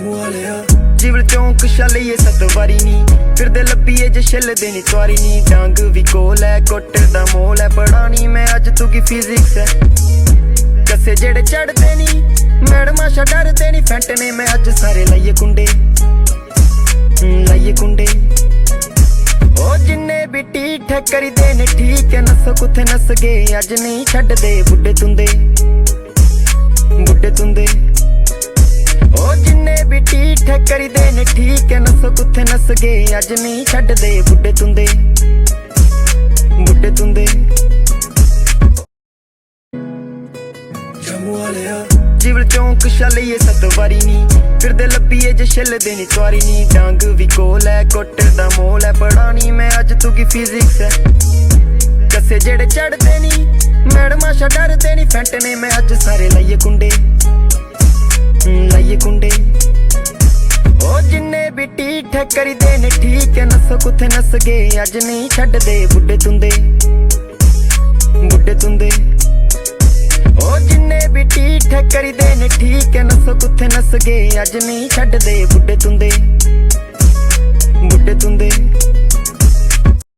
ਜਿਵਲ ਚੌਂਕ ਛਾਲੀਏ 7 ਵਾਰੀ ਨੀ ਫਿਰਦੇ ਲੱਭੀਏ ਜੇ ਛਿੱਲਦੇ ਨੀ ਤਵਾਰੀ ਨੀ ਡੰਗ ਵੀ ਕੋਲ ਐ ਕੁੱਟ ਦਾ ਮੋਲ ਐ ਪੜਾਣੀ ਮੈਂ ਅੱਜ ਤੂੰ ਕੀ ਫਿਜ਼ਿਕਸ ਐ ਕੱਸੇ ਜਿਹੜੇ ਚੜਦੇ ਨੀ ਮੈਡਮਾਂ ਸ਼ਾ ਡਰਦੇ ਨੀ ਫੈਂਟਨੇ ਮੈਂ ਅੱਜ ਸਾਰੇ ਲਾਈਏ ਕੁੰਡੇ ਉਹ ਜਿੰਨੇ ਵੀ ਢੀਠ ਕਰੀਦੇ ਨੇ ਠੀਕ ਐ ਨਸੋ ਕੁੱਥੇ ਨਸ ਗਏ ਅੱਜ ਨਹੀਂ ਛੱਡਦੇ ਬੁੱਢੇ ਤੁੰਦੇ ਉਹ ਜਿੰਨੇ ਵੀ ਢੀਠ ਕਰੀਦੇ ਨੇ ਠੀਕ ਐ ਨਸੋ ਕੁੱਥੇ ਨਸ ਗਏ ਅੱਜ ਨਹੀਂ ਛੱਡਦੇ ਬੁੱਢੇ ਤੁੰਦੇ ਜਿਵਲ ਚੌਂਕ ਛਾਲੀਏ 7 ਵਾਰੀ ਨੀ ਫਿਰਦੇ ਲੱਭੀਏ ਜੇ ਛਿੱਲਦੇ ਨੀ ਤਵਾਰੀ ਨੀ ਡੰਗ ਵੀ ਕੋਲ ਐ ਕੁੱਟ ਦਾ ਮੋਲ ਐ ਪੜਾਣੀ ਮੈਂ ਅੱਜ ਤੂੰ ਕੀ ਫਿਜ਼ਿਕਸ ਐ ਕੱਸੇ ਜਿਹੜੇ ਚੜਦੇ ਨੀ ਮੈਡਮਾਂ ਸ਼ਾ ਡਰਦੇ ਨੀ ਫੈਂਟਨੇ ਮੈਂ ਅੱਜ ਸਾਰੇ ਲਾਈਏ ਕੁੰਡੇ ਉਹ ਜਿੰਨੇ ਵੀ ਢੀਠ ਕਰੀਦੇ ਨੇ ਠੀਕ ਐ ਨਸੋ ਕੁੱਥੇ ਨਸ ਗਏ ਅੱਜ ਨਹੀਂ ਛੱਡਦੇ ਬੁੱਢੇ ਤੁੰਦੇ ਉਹ ਜਿੰਨੇ ਵੀ ਢੀਠ ਕਰੀਦੇ ਨੇ ਠੀਕ ਐ ਨਸੋ ਕੁੱਥੇ ਨਸ ਗਏ ਅੱਜ ਨਹੀਂ ਛੱਡਦੇ ਬੁੱਢੇ ਤੁੰਦੇ